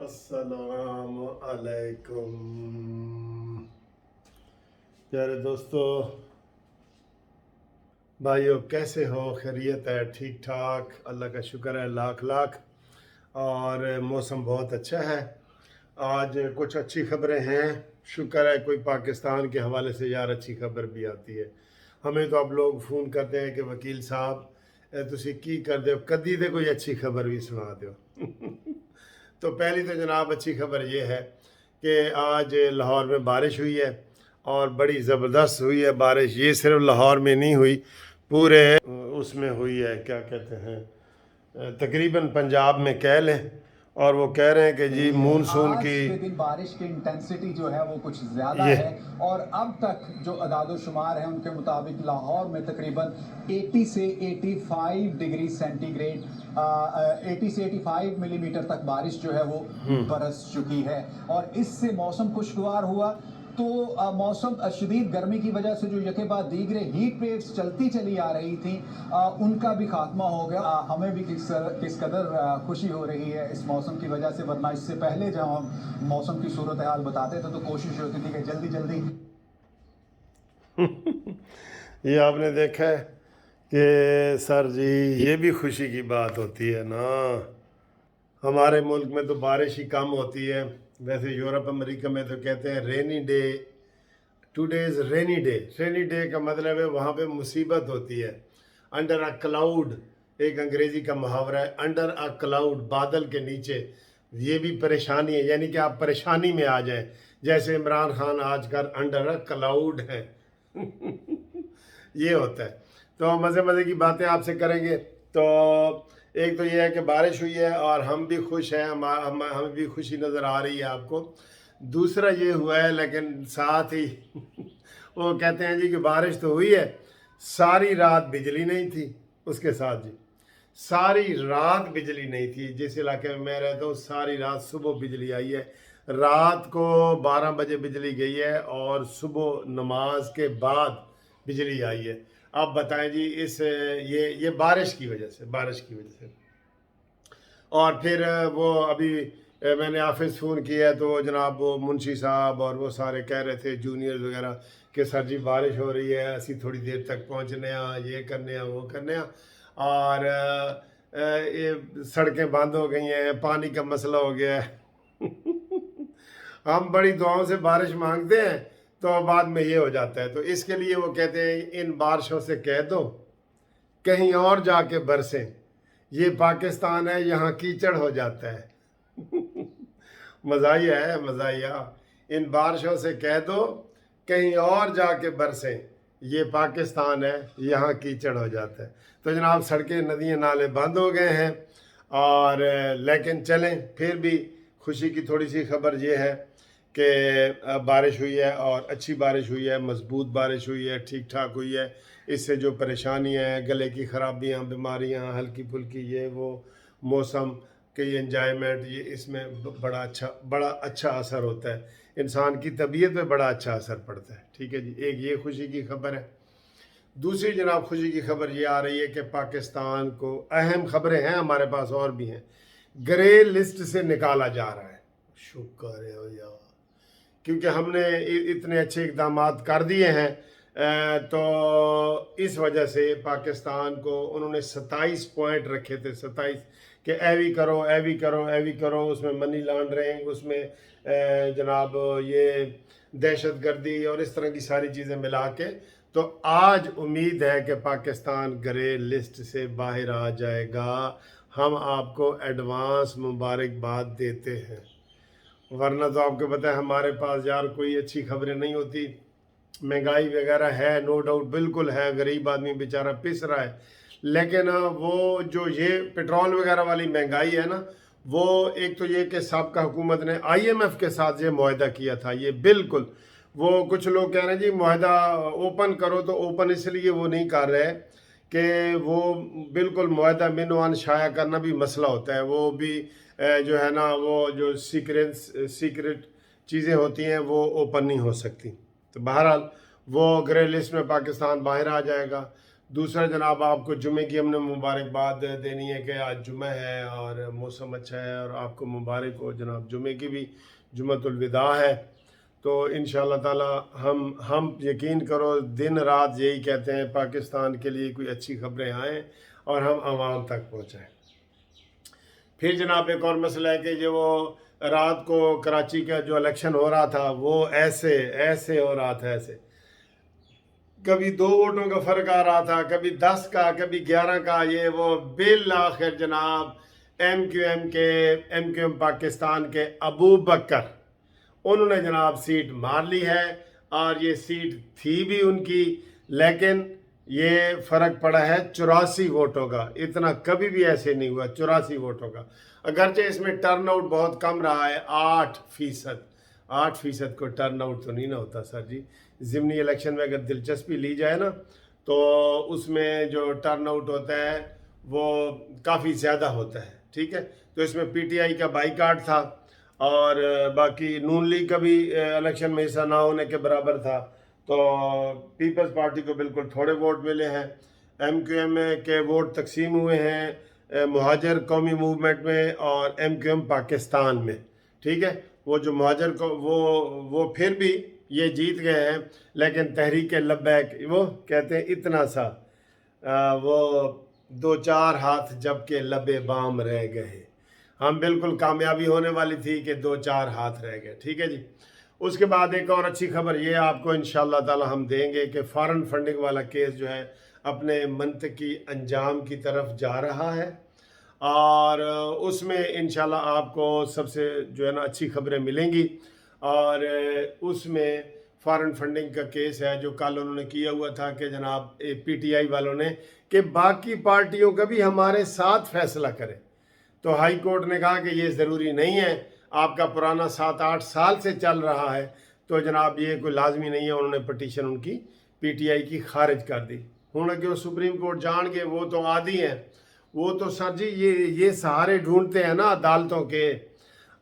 अस्सलाम अलैकुम प्यारे दोस्तों, भाइयों, कैसे हो? खैरियत है? ठीक ठाक, अल्लाह का शुक्र है, लाख लाख। और मौसम बहुत अच्छा है। आज कुछ अच्छी खबरें हैं, शुक्र है कोई पाकिस्तान के हवाले से यार अच्छी खबर भी आती है। हमें तो अब लोग फ़ोन करते हैं कि वकील साहब तुसी की कर दो, कदी दे कोई अच्छी खबर भी सुना दो। तो पहली तो जनाब अच्छी खबर ये है कि आज लाहौर में बारिश हुई है और बड़ी ज़बरदस्त हुई है बारिश। ये सिर्फ लाहौर में नहीं हुई, पूरे उसमें हुई है, क्या कहते हैं, तकरीबन पंजाब में कह लें। और वो कह रहे हैं कि जी मानसून आज की के दिन बारिश की इंटेंसिटी जो है वो कुछ ज़्यादा ये है और अब तक जो अदाद शुमार है उनके मुताबिक लाहौर में तकरीबन 80 से 85 डिग्री सेंटीग्रेड 80 से 85 मिलीमीटर तक बारिश जो है वो बरस चुकी है और इससे मौसम खुशगवार हुआ। तो मौसम शदीद गर्मी की वजह से जो यके बाद दीगरे हीट वेव्स चलती चली आ रही थी उनका भी खात्मा हो गया। हमें भी किस कदर खुशी हो रही है इस मौसम की वजह से, वरना इससे पहले जब हम मौसम की सूरत हाल बताते थे तो कोशिश होती थी कि जल्दी जल्दी ये आपने देखा है कि सर जी ये भी खुशी की बात होती है ना। हमारे मुल्क में तो बारिश ही कम होती है। वैसे यूरोप अमेरिका में तो कहते हैं rainy day, today is rainy day. Rainy day का मतलब है वहाँ पे मुसीबत होती है। अंडर अ क्लाउड एक अंग्रेज़ी का मुहावरा है, अंडर अ क्लाउड, बादल के नीचे। ये भी परेशानी है, यानी कि आप परेशानी में आ जाएं, जैसे इमरान खान आजकल अंडर अ क्लाउड है। ये होता है। तो मज़े मज़े की बातें आपसे करेंगे। तो एक तो ये है कि बारिश हुई है और हम भी खुश हैं, हमें भी खुशी नज़र आ रही है आपको। दूसरा ये हुआ है, लेकिन साथ ही वो कहते हैं जी कि बारिश तो हुई है, सारी रात बिजली नहीं थी। उसके साथ जी सारी रात बिजली नहीं थी। जिस इलाके में मैं रहता हूँ सारी रात, सुबह बिजली आई है। रात को 12 बजे बिजली गई है और सुबह नमाज के बाद बिजली आई है। आप बताएं जी, इस ये बारिश की वजह से, बारिश की वजह से। और फिर वो अभी मैंने ऑफिस फ़ोन किया तो जनाब वो मुंशी साहब और वो सारे कह रहे थे, जूनियर्स वगैरह, कि सर जी बारिश हो रही है, असी थोड़ी देर तक पहुँचने ये करने वो करने। और ये सड़कें बंद हो गई हैं, पानी का मसला हो गया है। हम बड़ी दुआओं से बारिश मांगते हैं तो बाद में ये हो जाता है। तो इसके लिए वो कहते हैं इन बारिशों से कह दो कहीं और जाके बरसें, ये पाकिस्तान है, यहाँ कीचड़ हो जाता है। मज़ाहिया है, मज़ाहिया। इन बारिशों से कह दो कहीं और जाके बरसें, ये पाकिस्तान है, यहाँ कीचड़ हो जाता है। तो जनाब सड़कें, नदियाँ, नाले बंद हो गए हैं। और लेकिन चलें, फिर भी खुशी की थोड़ी सी खबर ये है कि बारिश हुई है और अच्छी बारिश हुई है, मजबूत बारिश हुई है, ठीक ठाक हुई है। इससे जो परेशानियाँ हैं, गले की ख़राबियाँ, बीमारियाँ, हल्की फुल्की ये वो, मौसम के एंजॉयमेंट, ये इसमें बड़ा अच्छा असर होता है। इंसान की तबीयत पे बड़ा अच्छा असर पड़ता है। ठीक है जी, एक ये खुशी की खबर है। दूसरी जनाब खुशी की खबर ये आ रही है कि पाकिस्तान को, अहम खबरें हैं हमारे पास और भी हैं, ग्रे लिस्ट से निकाला जा रहा है। शुक्र है यार, क्योंकि हमने इतने अच्छे इकदाम कर दिए हैं। तो इस वजह से पाकिस्तान को उन्होंने 27 पॉइंट रखे थे, 27, कि ऐवी करो, ऐवी करो, ऐवी करो, उसमें मनी लॉन्ड्रिंग, उसमें जनाब ये दहशत गर्दी और इस तरह की सारी चीज़ें मिला के। तो आज उम्मीद है कि पाकिस्तान ग्रे लिस्ट से बाहर आ जाएगा। हम आपको एडवांस मुबारकबाद देते हैं, वरना तो आपको पता है हमारे पास यार कोई अच्छी खबरें नहीं होती। महंगाई वगैरह है, नो डाउट, बिल्कुल है, गरीब आदमी बेचारा पिस रहा है। लेकिन वो जो ये पेट्रोल वगैरह वाली महंगाई है ना, वो एक तो ये कि साबका हुकूमत ने IMF के साथ ये मुआहदा किया था, ये बिल्कुल, वो कुछ लोग कह रहे हैं जी मुआहदा ओपन करो, तो ओपन इसलिए वो नहीं कर रहे कि वो बिल्कुल मुआहदा मिनवान शाया करना भी मसला होता है। वो भी जो है ना, वो जो सीक्रेट चीज़ें होती हैं वो ओपन नहीं हो सकती। तो बहरहाल वो ग्रे लिस्ट में पाकिस्तान बाहर आ जाएगा। दूसरा जनाब आपको जुमे की हमने मुबारकबाद देनी है कि आज जुमा है और मौसम अच्छा है और आपको मुबारक हो जनाब, जुमे की भी जुमतुल विदा है। तो इंशाअल्लाह ताला हम यकीन करो दिन रात यही कहते हैं पाकिस्तान के लिए कोई अच्छी खबरें आएँ और हम आवाम तक पहुँचाएँ। फिर जनाब एक और मसला है कि जो वो रात को कराची का जो इलेक्शन हो रहा था वो ऐसे ऐसे हो रहा था, ऐसे कभी 2 वोटों का फ़र्क आ रहा था, कभी 10 का, कभी 11 का, ये वो बिल आखिर जनाब एम पाकिस्तान के अबू बकर उन्होंने जनाब सीट मार ली है और ये सीट थी भी उनकी, लेकिन ये फ़र्क पड़ा है 84 वोटों का। इतना कभी भी ऐसे नहीं हुआ 84 वोटों का, अगरचे इसमें टर्न आउट बहुत कम रहा है 8%। 8% को टर्न आउट तो नहीं ना होता सर जी। ज़िमनी इलेक्शन में अगर दिलचस्पी ली जाए ना तो उसमें जो टर्न आउट होता है वो काफ़ी ज़्यादा होता है, ठीक है। तो इसमें पीटीआई का बाईकाट था और बाकी नून लीग का भी इलेक्शन में हिस्सा ना होने के बराबर था। तो पीपल्स पार्टी को बिल्कुल थोड़े वोट मिले हैं। एमक्यूएम के वोट तकसीम हुए हैं मुहाजिर कौमी मूवमेंट में और एमक्यूएम पाकिस्तान में, ठीक है। वो जो मुहाजिर को वो फिर भी ये जीत गए हैं, लेकिन तहरीक लब्बैक वो कहते हैं इतना सा वो 2-4 हाथ जबकि लबे बाम रह गए। हम बिल्कुल कामयाबी होने वाली थी कि 2-4 हाथ रह गए, ठीक है जी। उसके बाद एक और अच्छी खबर ये आपको इंशाअल्लाह ताला हम देंगे कि फॉरेन फंडिंग वाला केस जो है अपने मंतकी अंजाम की तरफ जा रहा है और उसमें इंशाल्लाह आपको सबसे जो है ना अच्छी खबरें मिलेंगी। और उसमें फॉरेन फंडिंग का केस है जो कल उन्होंने किया हुआ था कि जनाब पीटीआई वालों ने कि बाकी पार्टियों का भी हमारे साथ फैसला करें। तो हाई कोर्ट ने कहा कि ये ज़रूरी नहीं है, आपका पुराना 7-8 साल से चल रहा है, तो जनाब ये कोई लाजमी नहीं है। उन्होंने पटिशन उनकी पीटीआई की खारिज कर दी। हूँ कि वो सुप्रीम कोर्ट जान के वो तो आदी हैं, वो तो सर जी ये सहारे ढूंढते हैं ना अदालतों के।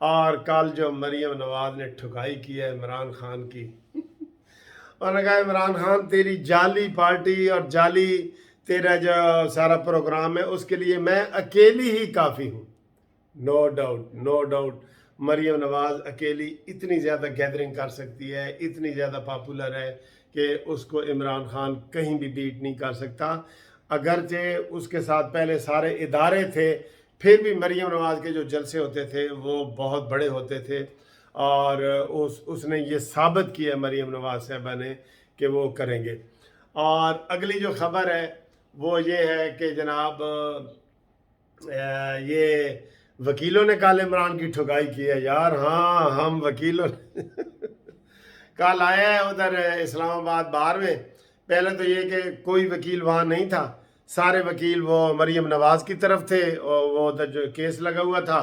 और कल जो मरीम नवाज ने ठुकाई की है इमरान खान की उन्होंने कहा इमरान खान तेरी जाली पार्टी और जाली तेरा जो सारा प्रोग्राम है उसके लिए मैं अकेली ही काफ़ी हूँ। नो डाउट मरीम नवाज अकेली इतनी ज़्यादा गैदरिंग कर सकती है, इतनी ज़्यादा पॉपुलर है कि उसको इमरान खान कहीं भी बीट नहीं कर सकता। अगरचे उसके साथ पहले सारे इदारे थे, फिर भी मरीम नवाज के जो जलसे होते थे वो बहुत बड़े होते थे और उसने ये साबित किया मरीम नवाज साहबा ने कि वो करेंगे। और अगली जो खबर है वो ये है कि जनाब ये वकीलों ने कल इमरान की ठुकाई की है यार। हाँ हम वकीलों कल आया है उधर इस्लामाबाद बार में। पहले तो ये कि कोई वकील वहाँ नहीं था, सारे वकील वो मरीम नवाज की तरफ थे और वो उधर जो केस लगा हुआ था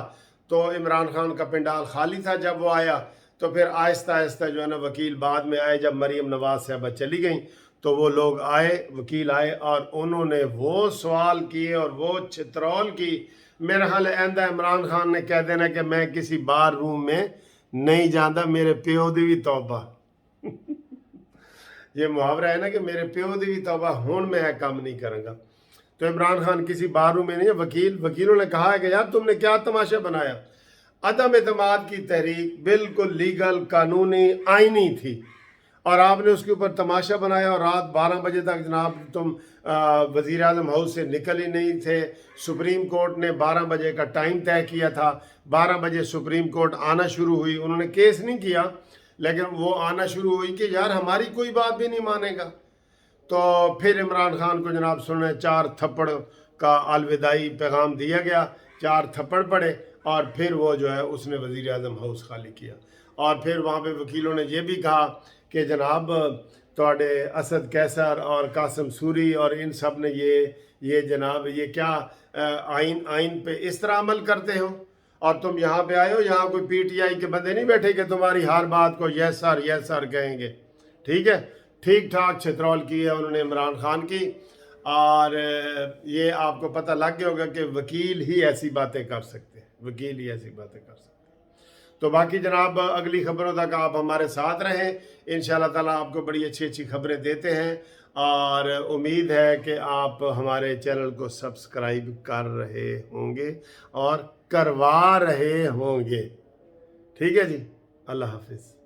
तो इमरान खान का पंडाल खाली था जब वो आया। तो फिर आहिस्ता आहिस्ता जो है ना वकील बाद में आए, जब मरीम नवाज साहबा चली गई तो वो लोग आए, वकील आए और उन्होंने वो सवाल किए और वो चित्रौल की। मेरा ख्याल आंदा इमरान खान ने कह देना कि मैं किसी बार रूम में नहीं जाता, मेरे प्यो दी भी तौबा ये मुहावरा है ना कि मेरे प्यो दी भी तौबा हुण मैं काम नहीं करूँगा। तो इमरान खान किसी बार रूम में नहीं है। वकीलों ने कहा है कि यार तुमने क्या तमाशा बनाया। अदम एतमाद की तहरीक बिल्कुल लीगल, कानूनी, आइनी थी और आपने उसके ऊपर तमाशा बनाया और रात 12 बजे तक जनाब तुम वज़ीर आज़म हाउस से निकल ही नहीं थे। सुप्रीम कोर्ट ने 12 बजे का टाइम तय किया था, 12 बजे सुप्रीम कोर्ट आना शुरू हुई। उन्होंने केस नहीं किया लेकिन वो आना शुरू हुई कि यार हमारी कोई बात भी नहीं मानेगा। तो फिर इमरान खान को जनाब सुने 4 थप्पड़ का अलविदाई पैगाम दिया गया, 4 थप्पड़ पड़े और फिर वो जो है उसने वज़ीर आज़म हाउस खाली किया। और फिर वहाँ पे वकीलों ने ये भी कहा कि जनाब तोड़े असद कैसर और कासिम सूरी और इन सब ने ये जनाब ये क्या आइन पे इस तरह अमल करते हो और तुम यहाँ पे आए हो, यहाँ कोई पीटीआई के बंदे नहीं बैठे कि तुम्हारी हर बात को यस सर कहेंगे। ठीक है, ठीक ठाक छित्रौल की है उन्होंने इमरान खान की। और ये आपको पता लग गया होगा कि वकील ही ऐसी बातें कर सकते हैं, वकील ही ऐसी बातें कर सकते हैं। तो बाकी जनाब अगली खबरों तक आप हमारे साथ रहें, इंशाल्लाह ताला आपको बड़ी अच्छी अच्छी खबरें देते हैं। اور امید ہے کہ آپ ہمارے چینل کو سبسکرائب کر رہے ہوں گے اور کروا رہے ہوں گے. ٹھیک ہے جی, اللہ حافظ.